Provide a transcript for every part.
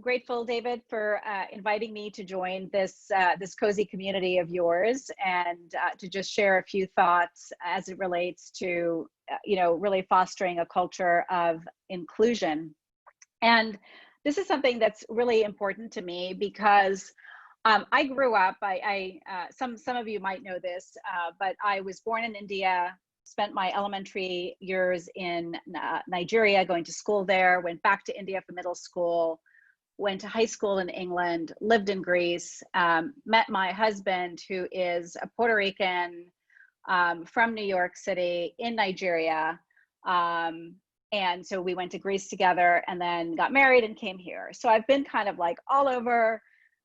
grateful, David, for inviting me to join this this cozy community of yours, and to just share a few thoughts as it relates to, you know, really fostering a culture of inclusion. And this is something that's really important to me because I grew up. Some of you might know this, but I was born in India. Spent my elementary years in Nigeria, going to school there. Went back to India for middle school. Went to high school in England. Lived in Greece. Met my husband, who is a Puerto Rican from New York City in Nigeria. And so we went to Greece together, and then got married and came here. So I've been kind of like all over.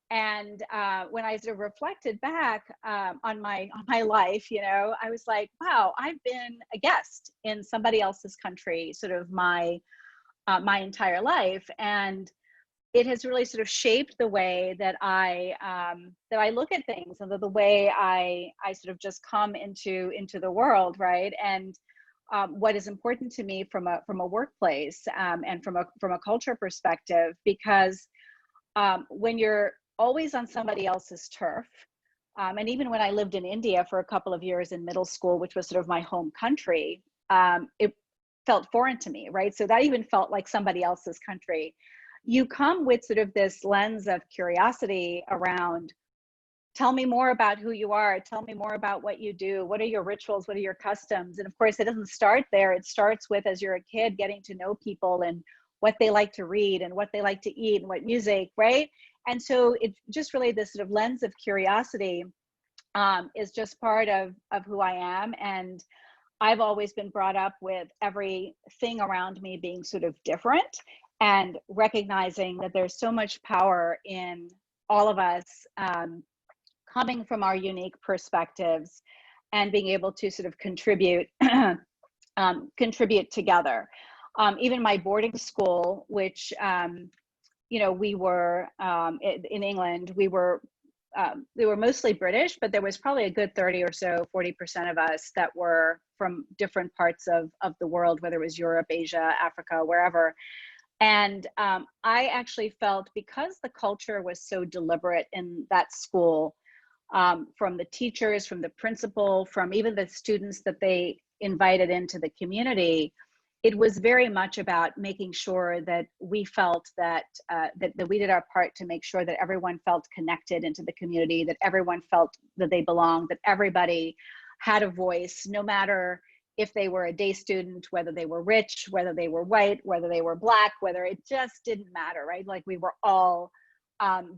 And when I sort of reflected back on my life, you know, I was like, wow, I've been a guest in somebody else's country, sort of my entire life, and it has really sort of shaped the way that I look at things, and the way I sort of just come into the world, right? And what is important to me from a workplace and from a culture perspective, because when you're always on somebody else's turf. And even when I lived in India for a couple of years in middle school, which was sort of my home country, it felt foreign to me, right? So that even felt like somebody else's country. You come with sort of this lens of curiosity around, tell me more about who you are, tell me more about what you do, what are your rituals, what are your customs? And of course, it doesn't start there. It starts with, as you're a kid, getting to know people and what they like to read and what they like to eat and what music, right? And so it's just really this sort of lens of curiosity is just part of who I am. And I've always been brought up with everything around me being sort of different, and recognizing that there's so much power in all of us coming from our unique perspectives and being able to sort of contribute together. Even my boarding school, which you know, we were in England, we were mostly British, but there was probably a good 30 or so, 40% of us that were from different parts of the world, whether it was Europe, Asia, Africa, wherever. And I actually felt, because the culture was so deliberate in that school, from the teachers, from the principal, from even the students that they invited into the community, it was very much about making sure that we felt that we did our part to make sure that everyone felt connected into the community, that everyone felt that they belonged, that everybody had a voice, no matter if they were a day student, whether they were rich, whether they were white, whether they were black, whether it just didn't matter, right? Like we were all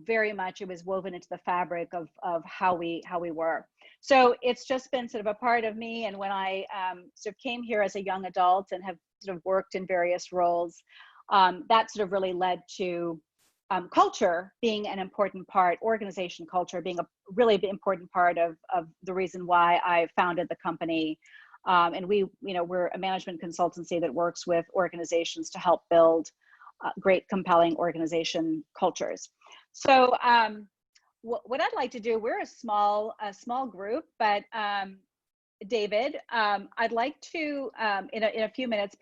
very much, it was woven into the fabric of how we were. So it's just been sort of a part of me. And when I sort of came here as a young adult and have sort of worked in various roles, that sort of really led to culture being an important part, organization culture being a really important part of the reason why I founded the company. And we, you know, we're a management consultancy that works with organizations to help build great, compelling organization cultures. So what I'd like to do, we're a small group, but David, I'd like to, in a few minutes,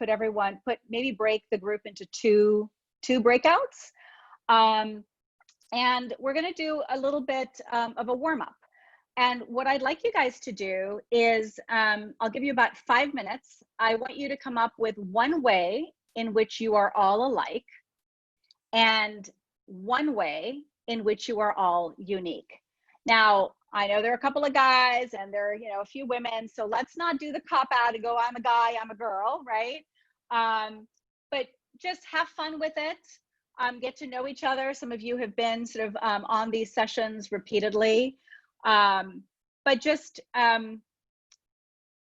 maybe break the group into two breakouts. And we're gonna do a little bit of a warm up. And what I'd like you guys to do is, I'll give you about 5 minutes. I want you to come up with one way in which you are all alike, and one way in which you are all unique. Now, I know there are a couple of guys and there are, you know, a few women, so let's not do the cop out and go, I'm a guy, I'm a girl, right? But just have fun with it. Get to know each other. Some of you have been sort of on these sessions repeatedly, but just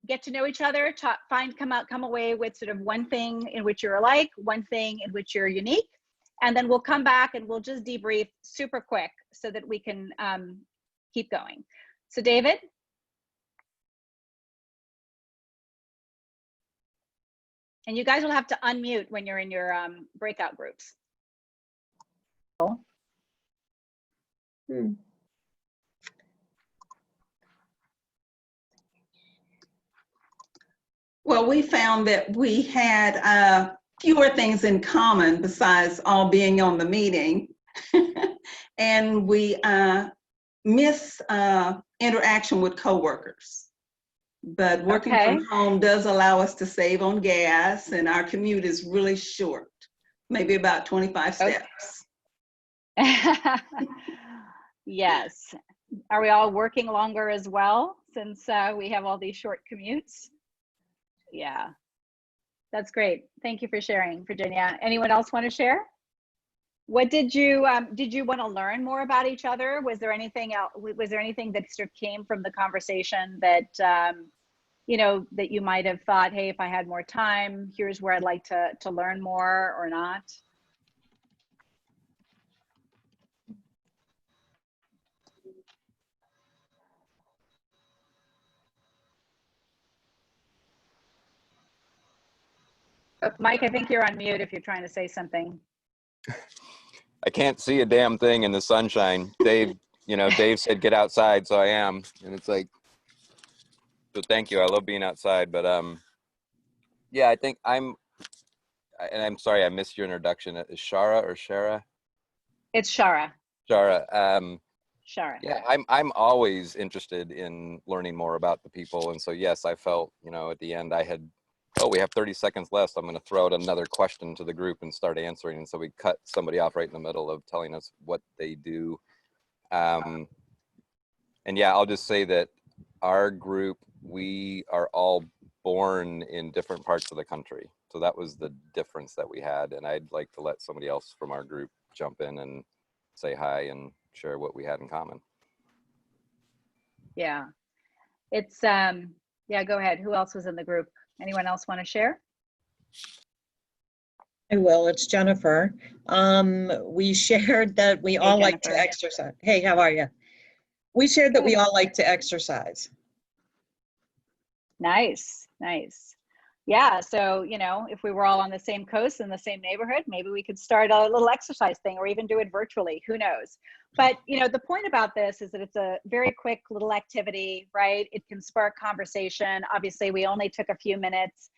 get to know each other, come away with sort of one thing in which you're alike, one thing in which you're unique, and then we'll come back and we'll just debrief super quick so that we can keep going. So David? And you guys will have to unmute when you're in your breakout groups. Well, we found that we had fewer things in common besides all being on the meeting. And we miss interaction with coworkers. But working from home does allow us to save on gas, and our commute is really short, maybe about 25 steps. Yes. Are we all working longer as well, since we have all these short commutes? Yeah, that's great. Thank you for sharing, Virginia. Anyone else want to share? What did you want to learn more about each other? Was there anything else, was there anything that sort of came from the conversation that you know, that you might have thought, hey, if I had more time, here's where I'd like to learn more, or not? Mike, I think you're on mute if you're trying to say something. I can't see a damn thing in the sunshine. Dave, you know, Dave said get outside, so I am. And it's like, so thank you. I love being outside. But yeah, I think and I'm sorry I missed your introduction. Is Shaara or Shaara? It's Shaara. Shaara. Shaara. Yeah, I'm always interested in learning more about the people. And so yes, I felt, you know, at the end I had, oh, we have 30 seconds left. I'm going to throw out another question to the group and start answering. And so we cut somebody off right in the middle of telling us what they do. And yeah, I'll just say that our group, we are all born in different parts of the country. So that was the difference that we had. And I'd like to let somebody else from our group jump in and say hi and share what we had in common. Yeah, it's yeah, go ahead. Who else was in the group? Anyone else want to share? I will. It's Jennifer. We shared that we all like to exercise. Hey, how are you? We shared that we all like to exercise. Nice, nice. Yeah, so, you know, if we were all on the same coast in the same neighborhood, maybe we could start a little exercise thing, or even do it virtually, who knows? But, you know, the point about this is that it's a very quick little activity, right? It can spark conversation. Obviously, we only took a few minutes,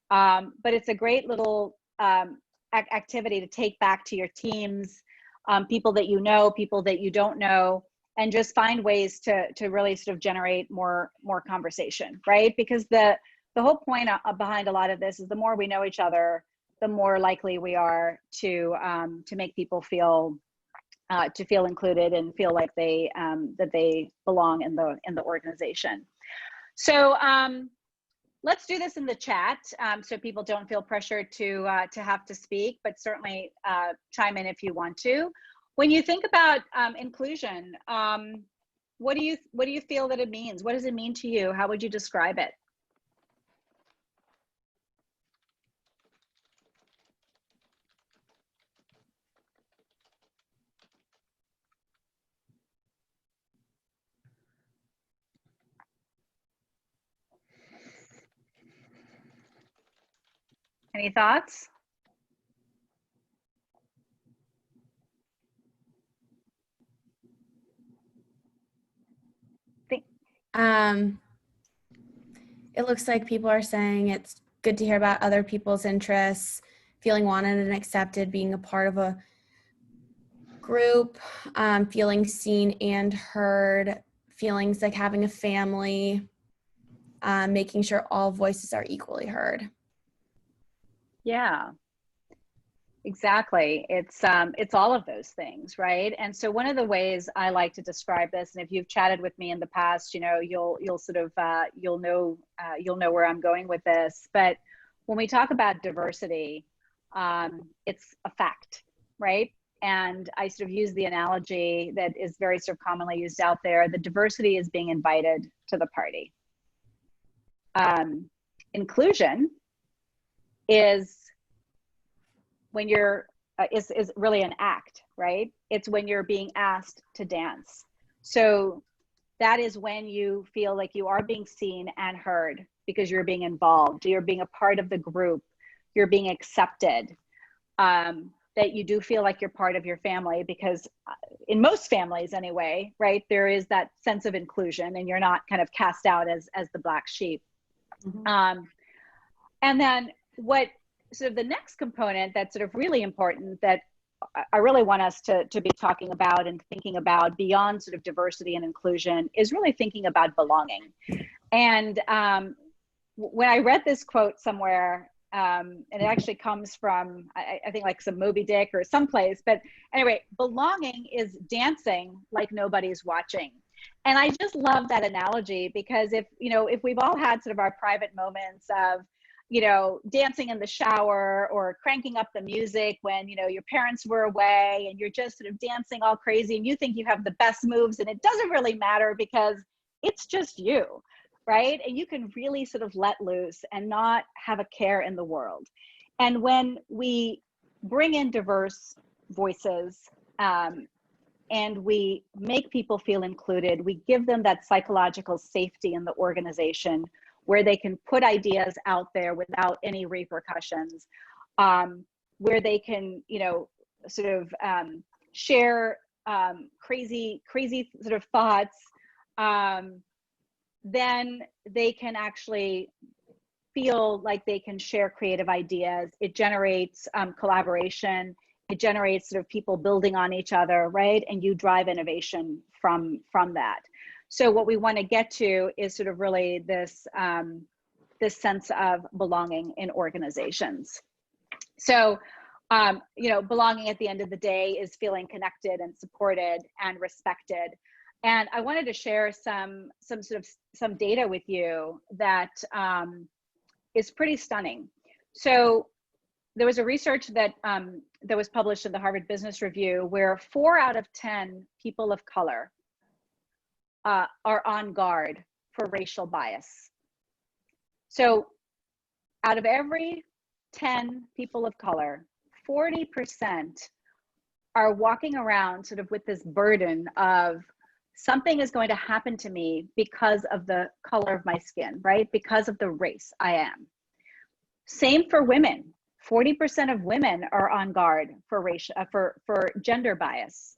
but it's a great little activity to take back to your teams, people that you know, people that you don't know, and just find ways to really sort of generate more conversation, right? Because the whole point behind a lot of this is the more we know each other, the more likely we are to make people feel included and feel like they that they belong in the organization. So let's do this in the chat, so people don't feel pressured to have to speak, but certainly chime in if you want to. When you think about inclusion, what do you feel that it means? What does it mean to you? How would you describe it? Any thoughts? It looks like people are saying it's good to hear about other people's interests, feeling wanted and accepted, being a part of a group, feeling seen and heard, feelings like having a family, making sure all voices are equally heard. Yeah, exactly. It's all of those things, right? And so one of the ways I like to describe this, and if you've chatted with me in the past, you know, you'll sort of you'll know where I'm going with this. But when we talk about diversity, it's a fact, right? And I sort of use the analogy that is very sort of commonly used out there. The diversity is being invited to the party. Inclusion is when you're is really an act, right? It's when you're being asked to dance. So that is when you feel like you are being seen and heard, because you're being involved, you're being a part of the group, you're being accepted, that you do feel like you're part of your family, because in most families anyway, right, there is that sense of inclusion and you're not kind of cast out as the black sheep. Mm-hmm. And then what sort of the next component that's sort of really important that I really want us to be talking about and thinking about beyond sort of diversity and inclusion is really thinking about belonging. And when I read this quote somewhere, and it actually comes from, I think like some Moby Dick or someplace, but anyway, belonging is dancing like nobody's watching. And I just love that analogy, because if we've all had sort of our private moments of, dancing in the shower or cranking up the music when, your parents were away and you're just sort of dancing all crazy and you think you have the best moves, and it doesn't really matter because it's just you, right? And you can really sort of let loose and not have a care in the world. And when we bring in diverse voices, and we make people feel included, we give them that psychological safety in the organization where they can put ideas out there without any repercussions, where they can, sort of share crazy sort of thoughts, then they can actually feel like they can share creative ideas. It generates collaboration. It generates sort of people building on each other, right? And you drive innovation from that. So what we want to get to is sort of really this sense of belonging in organizations. So, belonging at the end of the day is feeling connected and supported and respected. And I wanted to share some data with you that is pretty stunning. So there was a research that was published in the Harvard Business Review where 4 out of 10 people of color are on guard for racial bias. So out of every 10 people of color, 40% are walking around sort of with this burden of something is going to happen to me because of the color of my skin, right? Because of the race I am. Same for women. 40% of women are on guard for for gender bias.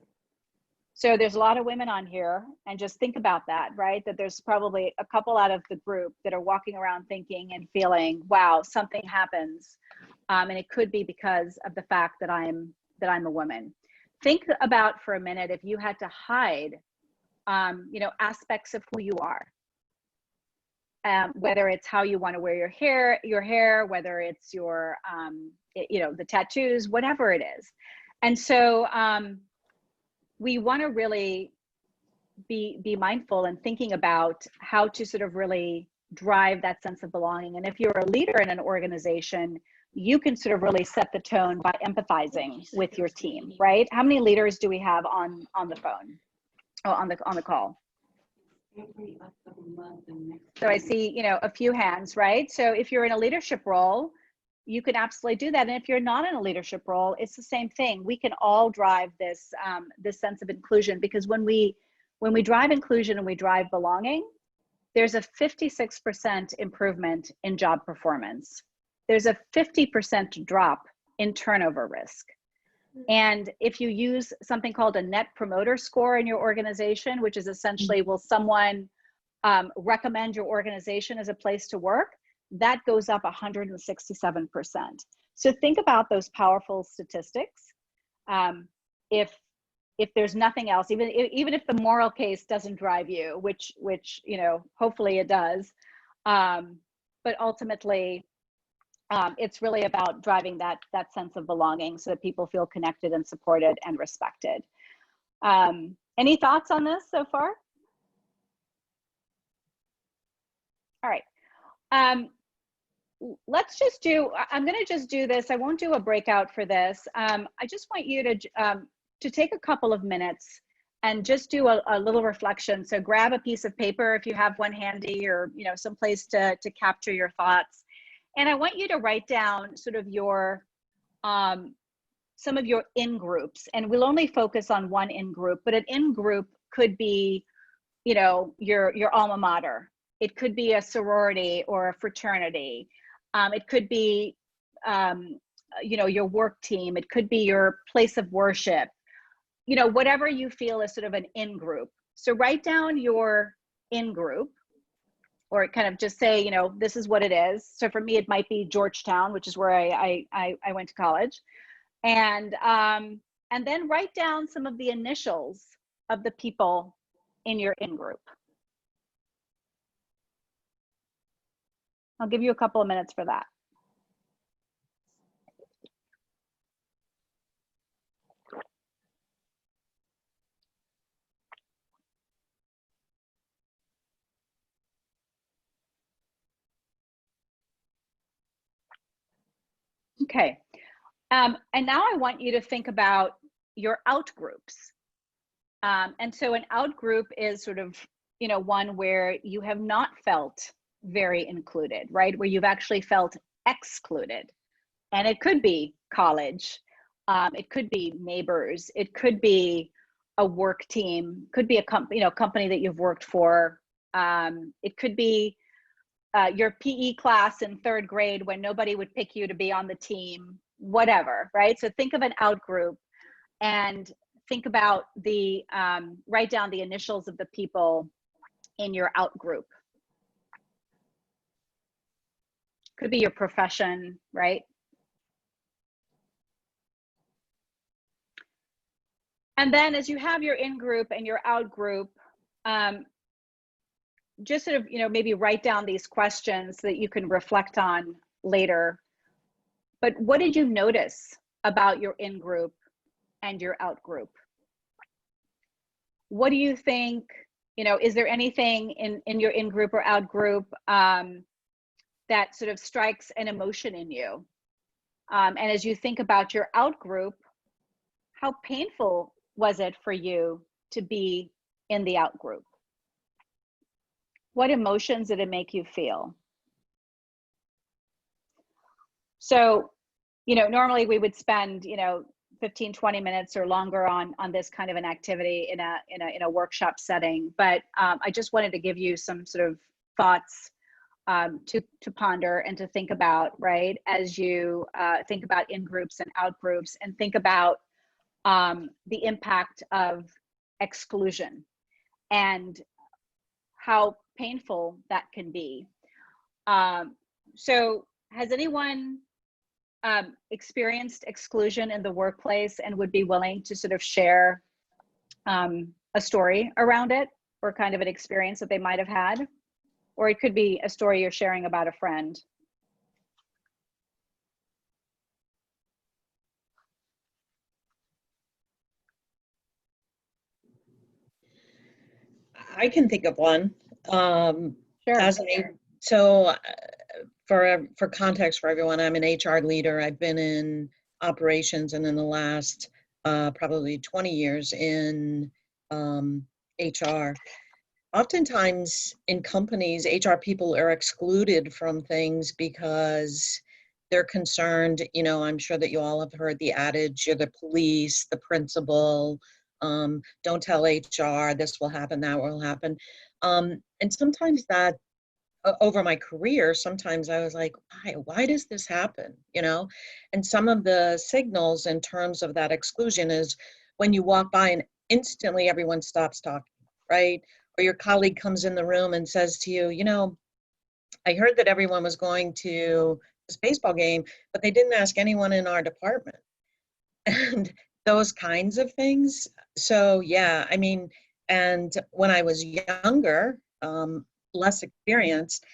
So there's a lot of women on here, and just think about that, right? That there's probably a couple out of the group that are walking around thinking and feeling, wow, something happens. And it could be because of the fact that I'm a woman. Think about for a minute if you had to hide aspects of who you are. Whether it's how you want to wear your hair, whether it's your, the tattoos, whatever it is. And so we want to really be mindful and thinking about how to sort of really drive that sense of belonging. And if you're a leader in an organization, you can sort of really set the tone by empathizing with your team, right? How many leaders do we have on the phone? Oh, on the call? So I see, a few hands, right? So if you're in a leadership role, you can absolutely do that. And if you're not in a leadership role, it's the same thing. We can all drive this sense of inclusion, because when we drive inclusion and we drive belonging, there's a 56% improvement in job performance. There's a 50% drop in turnover risk. And if you use something called a net promoter score in your organization, which is essentially, will someone recommend your organization as a place to work, that goes up 167%. So think about those powerful statistics. If there's nothing else, even if the moral case doesn't drive you, which hopefully it does, but ultimately, it's really about driving that sense of belonging so that people feel connected and supported and respected. Any thoughts on this so far? All right. I'm going to just do this. I won't do a breakout for this. I just want you to take a couple of minutes and just do a little reflection. So grab a piece of paper if you have one handy, or someplace to capture your thoughts. And I want you to write down sort of your some of your in-groups, and we'll only focus on one in-group, but an in-group could be, your alma mater. It could be a sorority or a fraternity. It could be, your work team. It could be your place of worship. Whatever you feel is sort of an in-group. So write down your in-group, or kind of just say, this is what it is. So for me, it might be Georgetown, which is where I went to college. And And then write down some of the initials of the people in your in-group. I'll give you a couple of minutes for that. Okay. And now I want you to think about your out groups. And so an out group is sort of, you know, one where you have not felt very included, right? Where you've actually felt excluded. And it could be college, it could be neighbors, it could be a work team, could be a company that you've worked for. It could be your PE class in 3rd grade when nobody would pick you to be on the team, whatever, right? So think of an out group and think about the, write down the initials of the people in your out group. Could be your profession, right? And then as you have your in group and your out group, just sort of, you know, maybe write down these questions that you can reflect on later. But what did you notice about your in group and your out group? What do you think, you know, is there anything in your in group or out group that sort of strikes an emotion in you? And as you think about your out group, how painful was it for you to be in the out group? What emotions did it make you feel? So, you know, normally we would spend, you know, 15, 20 minutes or longer on this kind of an activity in a workshop setting. But I just wanted to give you some sort of thoughts to ponder and to think about, right? As you think about in groups and out groups, and think about the impact of exclusion and how painful that can be. So has anyone experienced exclusion in the workplace and would be willing to sort of share a story around it, or kind of an experience that they might have had? Or it could be a story you're sharing about a friend. I can think of one. Sure. So for context for everyone, I'm an HR leader. I've been in operations, and in the last probably 20 years in HR. Oftentimes in companies, HR people are excluded from things because they're concerned, you know, I'm sure that you all have heard the adage, you're the police, the principal, don't tell HR, this will happen, that will happen. And sometimes that, over my career, sometimes I was like, why does this happen, you know? And some of the signals in terms of that exclusion is when you walk by and instantly everyone stops talking, right? Or your colleague comes in the room and says to you, you know, I heard that everyone was going to this baseball game, but they didn't ask anyone in our department. And those kinds of things. So yeah, I mean, and when I was younger, less experienced,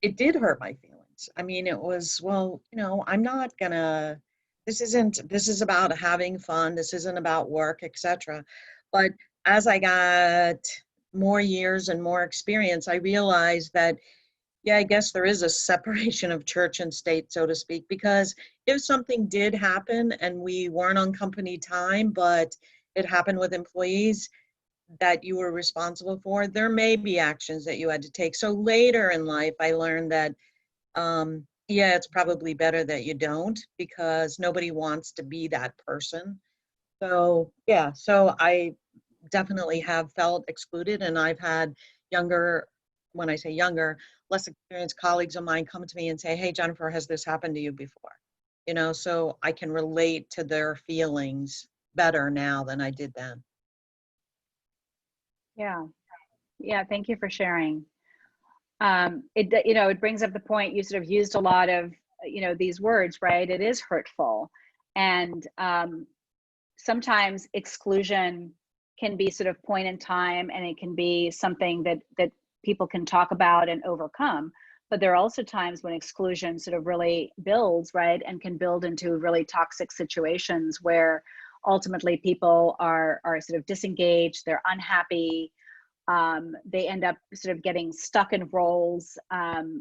it did hurt my feelings. I mean, it was, well, you know, I'm not gonna, this is about having fun. This isn't about work, etc. But as I got more years and more experience, I realized that, yeah, I guess there is a separation of church and state, so to speak, because if something did happen and we weren't on company time, but it happened with employees that you were responsible for, there may be actions that you had to take. So later in life, I learned that, yeah, it's probably better that you don't, because nobody wants to be that person. So yeah, so I definitely have felt excluded, and I've had younger, when I say younger, less experienced colleagues of mine come to me and say, hey, Jennifer, has this happened to you before? You know, so I can relate to their feelings better now than I did then. Yeah. Yeah. Thank you for sharing. It, you know, it brings up the point, you sort of used a lot of, you know, these words, right? It is hurtful. And sometimes exclusion can be sort of point in time, and it can be something that people can talk about and overcome. But there are also times when exclusion sort of really builds, right, and can build into really toxic situations where ultimately people are sort of disengaged, they're unhappy, they end up sort of getting stuck in roles,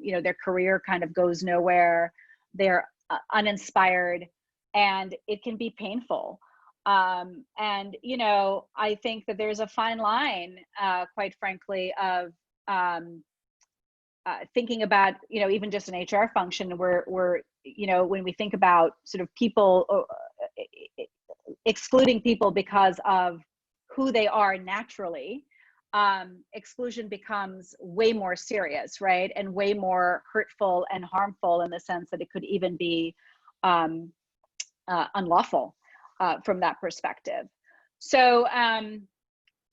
you know, their career kind of goes nowhere, they're uninspired, and it can be painful. And, you know, I think that there's a fine line, quite frankly, of thinking about, you know, even just an HR function where, you know, when we think about sort of people, excluding people because of who they are naturally, exclusion becomes way more serious, right? And way more hurtful and harmful in the sense that it could even be unlawful from that perspective. So,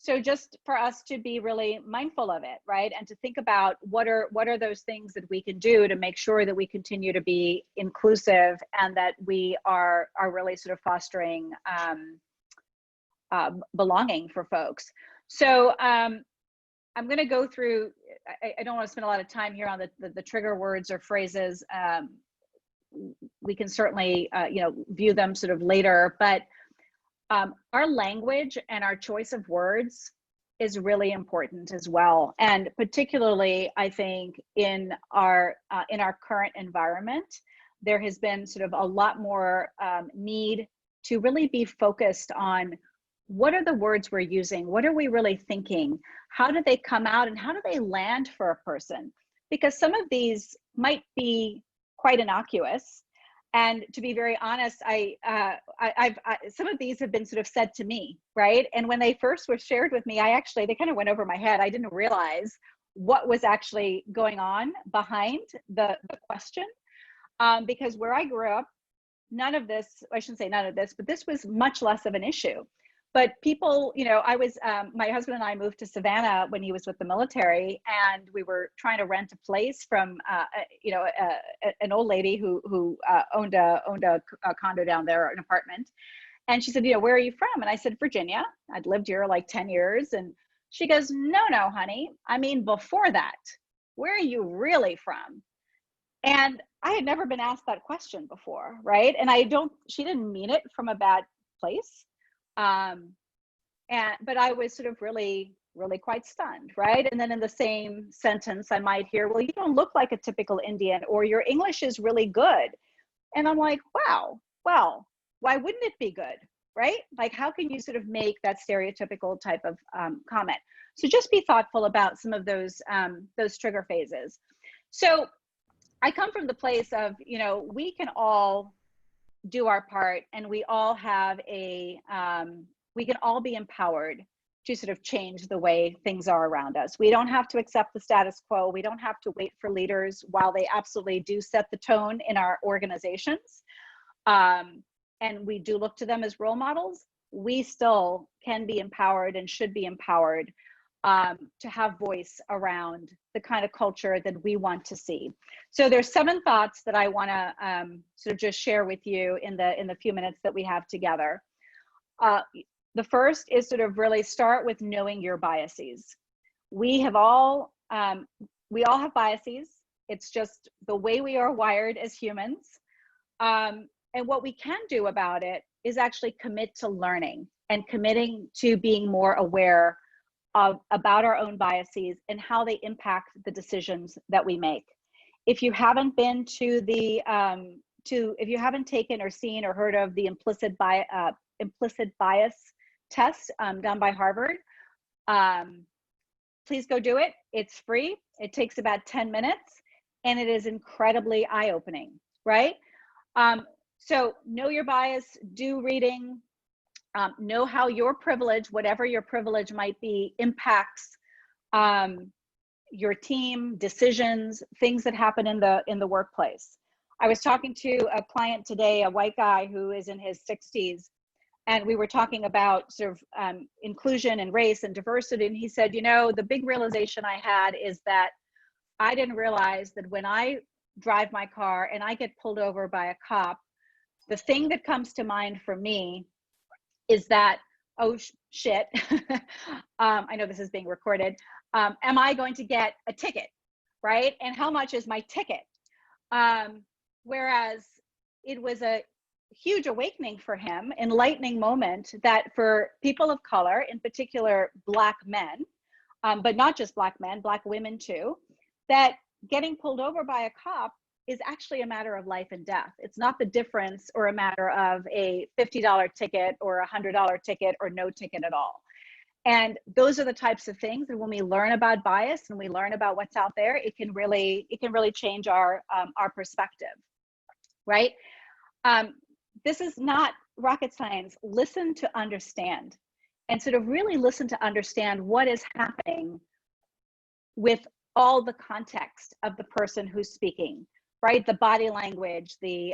so just for us to be really mindful of it, right? And to think about what are those things that we can do to make sure that we continue to be inclusive and that we are really sort of fostering belonging for folks. So I'm going to go through, I don't want to spend a lot of time here on the trigger words or phrases. We can certainly, you know, view them sort of later, but our language and our choice of words is really important as well. And particularly, I think in our current environment, there has been sort of a lot more need to really be focused on what are the words we're using? What are we really thinking? How do they come out and how do they land for a person? Because some of these might be quite innocuous. And to be very honest, some of these have been sort of said to me, right? And when they first were shared with me, they kind of went over my head. I didn't realize what was actually going on behind the question. Because where I grew up, none of this, I shouldn't say none of this, but this was much less of an issue. But people, you know, my husband and I moved to Savannah when he was with the military, and we were trying to rent a place from, you know, an old lady who owned a condo down there, an apartment. And she said, you know, where are you from? And I said, Virginia. I'd lived here like 10 years. And she goes, no, honey. I mean, before that, where are you really from? And I had never been asked that question before, right? And she didn't mean it from a bad place. But I was sort of really, really quite stunned, right? And then in the same sentence, I might hear, well, you don't look like a typical Indian, or your English is really good. And I'm like, wow, well, why wouldn't it be good, right? Like, how can you sort of make that stereotypical type of comment? So just be thoughtful about some of those trigger phases. So I come from the place of, you know, we can all do our part, and we all have we can all be empowered to sort of change the way things are around us. We don't have to accept the status quo. We don't have to wait for leaders, while they absolutely do set the tone in our organizations. And we do look to them as role models. We still can be empowered and should be empowered to have voice around the kind of culture that we want to see. So there's 7 thoughts that I want to sort of just share with you in the few minutes that we have together. The first is sort of really start with knowing your biases. We all have biases. It's just the way we are wired as humans. And what we can do about it is actually commit to learning and committing to being more aware about our own biases and how they impact the decisions that we make. If you haven't been to if you haven't taken or seen or heard of the implicit bias test done by Harvard, please go do it. It's free. It takes about 10 minutes, and it is incredibly eye-opening, right? So know your bias, do reading, know how your privilege, whatever your privilege might be, impacts your team, decisions, things that happen in the workplace. I was talking to a client today, a white guy who is in his 60s, and we were talking about sort of inclusion and race and diversity. And he said, you know, the big realization I had is that I didn't realize that when I drive my car and I get pulled over by a cop, the thing that comes to mind for me is that, oh shit, I know this is being recorded. Am I going to get a ticket, right? And how much is my ticket? Whereas it was a huge awakening for him, enlightening moment, that for people of color, in particular Black men, but not just Black men, Black women too, that getting pulled over by a cop is actually a matter of life and death. It's not the difference or a matter of a $50 ticket or a $100 ticket or no ticket at all. And those are the types of things that when we learn about bias and we learn about what's out there, it can really change our perspective, right? This is not rocket science. Listen to understand, and sort of really listen to understand what is happening with all the context of the person who's speaking, right? The body language, the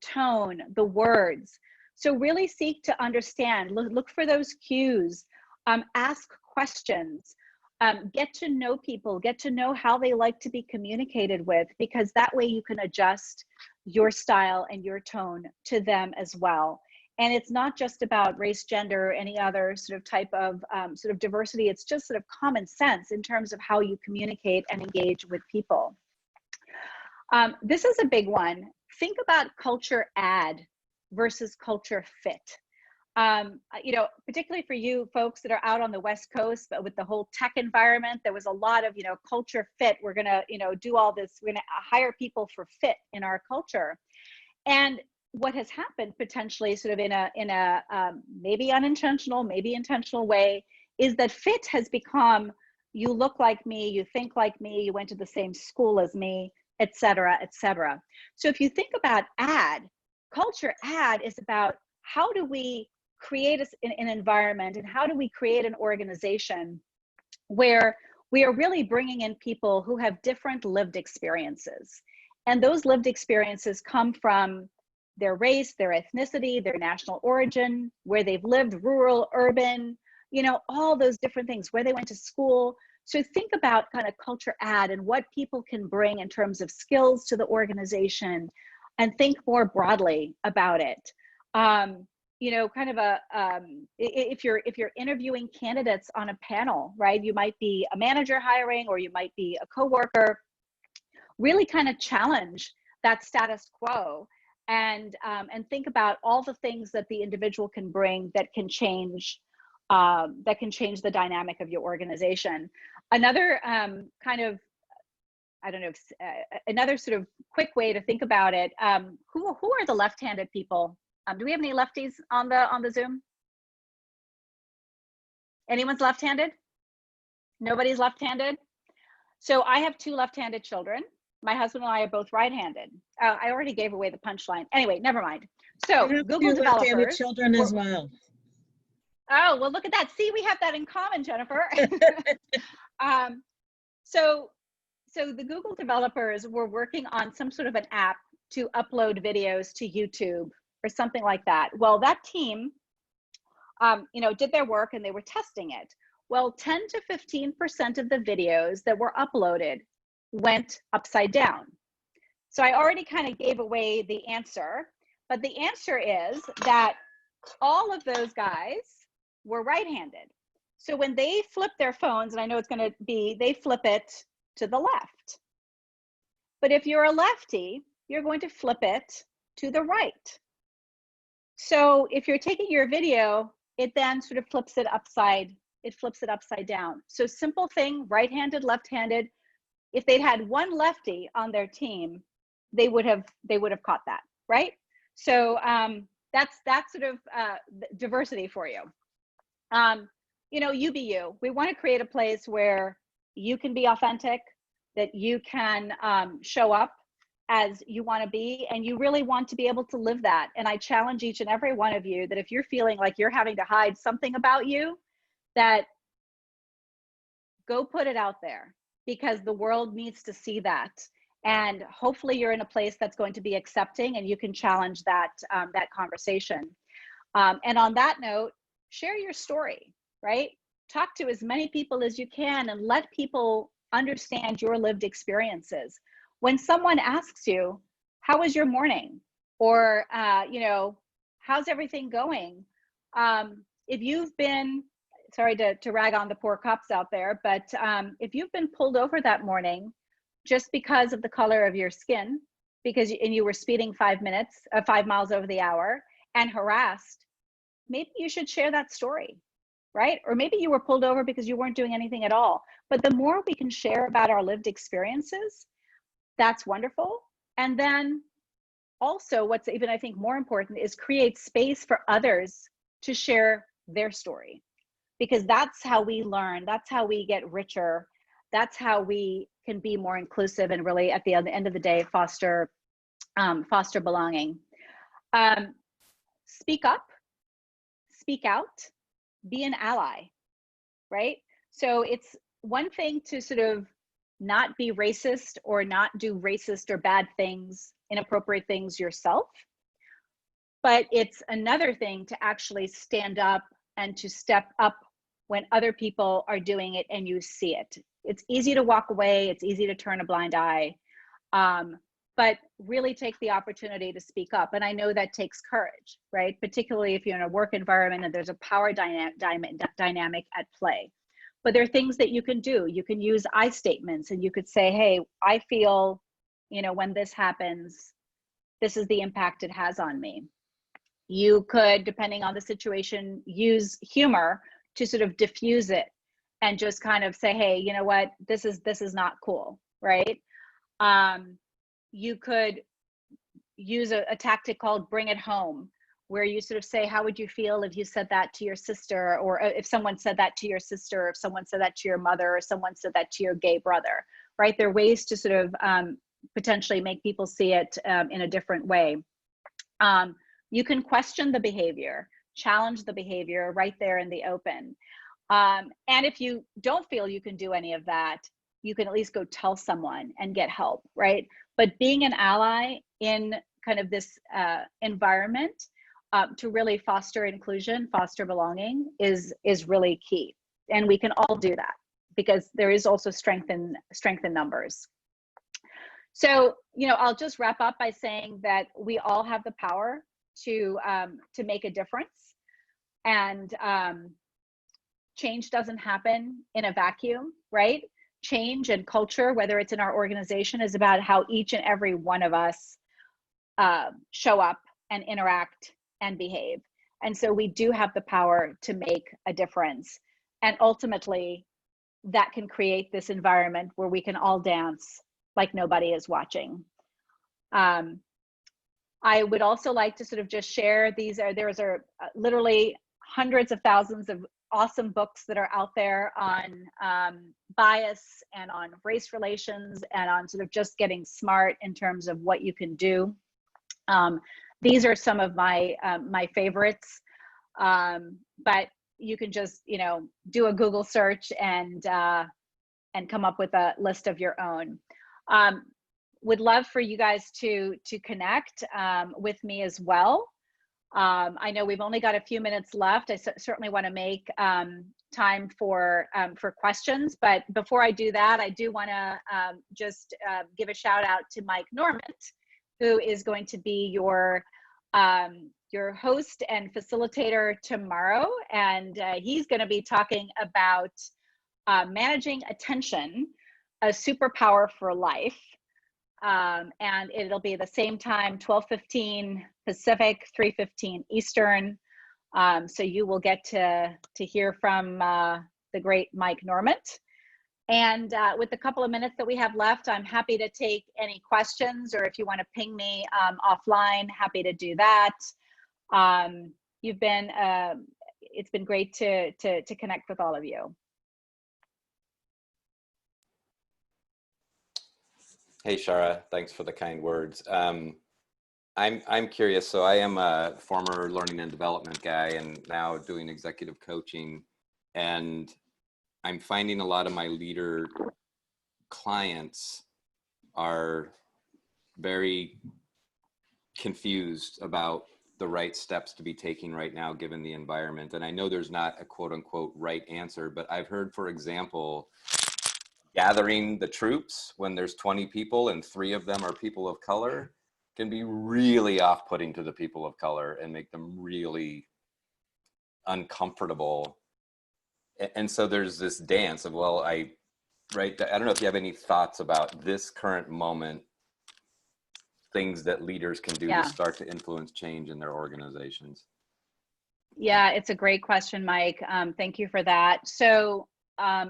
tone, the words. So really seek to understand, look for those cues, ask questions, get to know people, get to know how they like to be communicated with, because that way you can adjust your style and your tone to them as well. And it's not just about race, gender, or any other sort of type of sort of diversity. It's just sort of common sense in terms of how you communicate and engage with people. This is a big one. Think about culture add versus culture fit. You know, particularly for you folks that are out on the West Coast, but with the whole tech environment, there was a lot of, you know, culture fit. We're gonna, you know, do all this. We're gonna hire people for fit in our culture. And what has happened potentially, sort of in a maybe unintentional, maybe intentional way, is that fit has become, you look like me, you think like me, you went to the same school as me, et cetera, et cetera. So if you think about add, culture add is about how do we create an environment, and how do we create an organization where we are really bringing in people who have different lived experiences. And those lived experiences come from their race, their ethnicity, their national origin, where they've lived, rural, urban, you know, all those different things, where they went to school. So think about kind of culture add and what people can bring in terms of skills to the organization, and think more broadly about it. You know, kind of if you're interviewing candidates on a panel, right? You might be a manager hiring, or you might be a coworker. Really kind of challenge that status quo, and think about all the things that the individual can bring that can change the dynamic of your organization. Another kind of, I don't know, if, another sort of quick way to think about it. Who are the left-handed people? Do we have any lefties on the Zoom? Anyone's left-handed? Nobody's left-handed? So I have 2 left-handed children. My husband and I are both right-handed. I already gave away the punchline. Anyway, never mind. So Google developers. Children as well. Oh, well, look at that. See, we have that in common, Jennifer. So the Google developers were working on some sort of an app to upload videos to YouTube or something like that. Well, that team, you know, did their work and they were testing it. Well, 10 to 15% of the videos that were uploaded went upside down. So I already kind of gave away the answer, but the answer is that all of those guys were right-handed. So when they flip their phones, and I know it's going to be, they flip it to the left. But if you're a lefty, you're going to flip it to the right. So if you're taking your video, it then sort of flips it upside down. So simple thing, right-handed, left-handed. If they'd had one lefty on their team, they would have caught that, right? So that's sort of diversity for you. You know, you be you. We want to create a place where you can be authentic, that you can show up as you want to be, and you really want to be able to live that. And I challenge each and every one of you that if you're feeling like you're having to hide something about you, that go put it out there, because the world needs to see that. And hopefully you're in a place that's going to be accepting, and you can challenge that that conversation. And on that note, share your story, right? Talk to as many people as you can, and let people understand your lived experiences. When someone asks you, how was your morning? Or, you know, how's everything going? If you've been, sorry to rag on the poor cops out there, but if you've been pulled over that morning just because of the color of your skin, and you were speeding 5 miles over the hour and harassed, maybe you should share that story, right? Or maybe you were pulled over because you weren't doing anything at all. But the more we can share about our lived experiences, that's wonderful. And then also, what's even, I think, more important is create space for others to share their story, because that's how we learn, that's how we get richer, that's how we can be more inclusive and really, at the end of the day, foster belonging. Speak up, speak out, be an ally, right? So it's one thing to sort of not be racist or not do racist or bad things, inappropriate things yourself, but it's another thing to actually stand up and to step up when other people are doing it and you see it. It's easy to walk away, it's easy to turn a blind eye, but really take the opportunity to speak up. And I know that takes courage, right? Particularly if you're in a work environment and there's a power dynamic at play. But there are things that you can do. You can use I statements, and you could say, hey, I feel, when this happens, this is the impact it has on me. You could, depending on the situation, use humor to sort of diffuse it and just kind of say, hey, you know what, this is not cool, right? You could use a tactic called bring it home, where you sort of say, how would you feel if you said that to your sister, or if someone said that to your sister, or if someone said that to your mother, or someone said that to your gay brother, right? There are ways to sort of potentially make people see it in a different way. You can question the behavior, challenge the behavior right there in the open. And if you don't feel you can do any of that, you can at least go tell someone and get help, right? But being an ally in kind of this environment to really foster inclusion, foster belonging is really key. And we can all do that, because there is also strength in numbers. So, I'll just wrap up by saying that we all have the power to make a difference, and change doesn't happen in a vacuum, right? Change and culture, whether it's in our organization, is about how each and every one of us show up and interact and behave. And so we do have the power to make a difference. And ultimately, that can create this environment where we can all dance like nobody is watching. I would also like to sort of just share, there are literally hundreds of thousands of awesome books that are out there on bias and on race relations and on sort of just getting smart in terms of what you can do. These are some of my favorites, but you can just do a Google search and come up with a list of your own. Would love for you guys to connect with me as well. I know we've only got a few minutes left. I certainly want to make time for questions, but before I do that, I do want to just give a shout out to Mike Normant, who is going to be your host and facilitator tomorrow, and he's going to be talking about managing attention, a superpower for life. And it'll be the same time, 12:15 Pacific, 3:15 Eastern. So you will get to hear from the great Mike Normant. And with the couple of minutes that we have left, I'm happy to take any questions, or if you want to ping me offline, happy to do that. It's been great to connect with all of you. Hey, Shaara, thanks for the kind words. I'm curious. So I am a former learning and development guy and now doing executive coaching. And I'm finding a lot of my leader clients are very confused about the right steps to be taking right now, given the environment. And I know there's not a quote unquote right answer, but I've heard, for example, gathering the troops when there's 20 people and 3 of them are people of color can be really off-putting to the people of color and make them really uncomfortable. And so there's this dance of, well, right, I don't know if you have any thoughts about this current moment, things that leaders can do to start to influence change in their organizations. Yeah, it's a great question, Mike. Thank you for that. So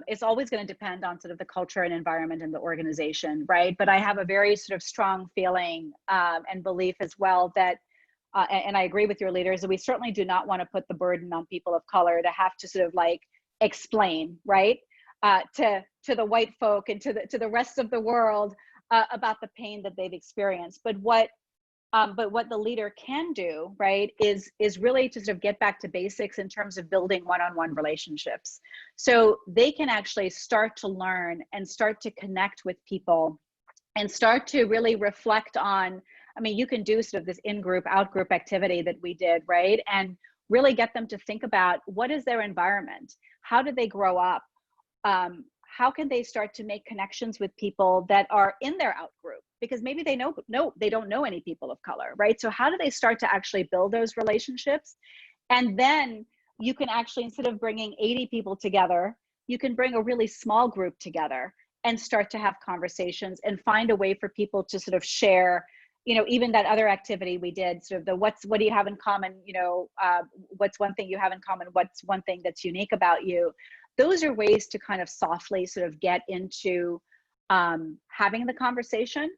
it's always going to depend on sort of the culture and environment in the organization, right? But I have a very sort of strong feeling and belief as well that, and I agree with your leaders, that we certainly do not want to put the burden on people of color to have to sort of like explain, right, to the white folk and to the rest of the world about the pain that they've experienced. But what the leader can do, right, is really to sort of get back to basics in terms of building one-on-one relationships. So they can actually start to learn and start to connect with people and start to really reflect on, I mean, you can do sort of this in-group, out-group activity that we did, right? And really get them to think about what is their environment? How did they grow up? How can they start to make connections with people that are in their out group? Because maybe they they don't know any people of color, right? So how do they start to actually build those relationships? And then you can actually, instead of bringing 80 people together, you can bring a really small group together and start to have conversations and find a way for people to sort of share, you know, even that other activity we did, sort of the what do you have in common, you know, what's one thing you have in common, what's one thing that's unique about you. Those are ways to kind of softly sort of get into having the conversation.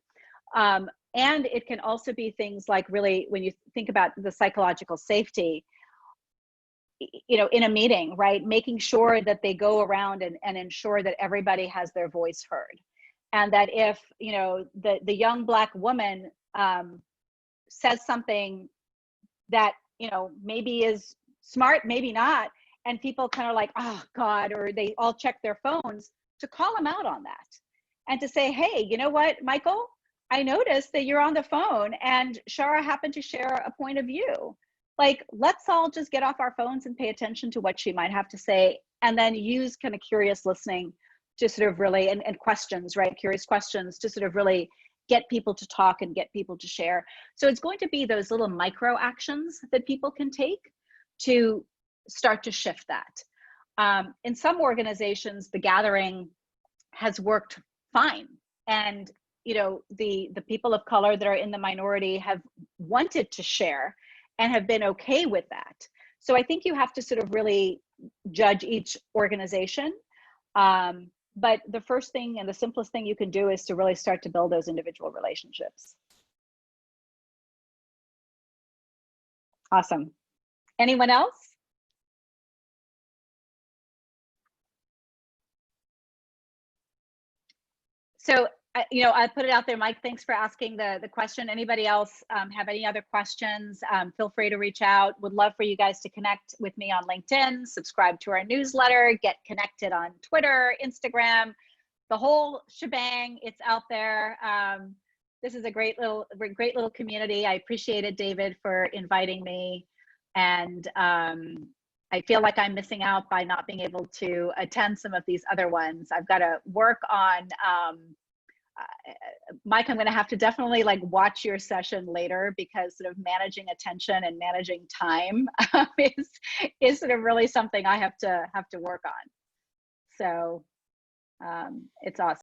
And it can also be things like, really, when you think about the psychological safety, you know, in a meeting, right, making sure that they go around and ensure that everybody has their voice heard. And that if, you know, the young Black woman says something that, you know, maybe is smart, maybe not, and people kind of like, oh God, or they all check their phones, to call them out on that and to say, hey, you know what, Michael, I noticed that you're on the phone and Shaara happened to share a point of view. Like, let's all just get off our phones and pay attention to what she might have to say, and then use kind of curious listening to sort of really, and questions, right? Curious questions to sort of really get people to talk and get people to share. So it's going to be those little micro actions that people can take to start to shift that. In some organizations, the gathering has worked fine. And, you know, the people of color that are in the minority have wanted to share and have been okay with that. So I think you have to sort of really judge each organization. But the first thing and the simplest thing you can do is to really start to build those individual relationships. Awesome. Anyone else? So, you know, I put it out there, Mike, thanks for asking the question. Anybody else have any other questions? Feel free to reach out. Would love for you guys to connect with me on LinkedIn, subscribe to our newsletter, get connected on Twitter, Instagram, the whole shebang. It's out there. This is a great little community. I appreciate it, David, for inviting me. And I feel like I'm missing out by not being able to attend some of these other ones. I've got to work on, Mike, I'm going to have to definitely like watch your session later, because sort of managing attention and managing time is sort of really something I have to work on. So it's awesome.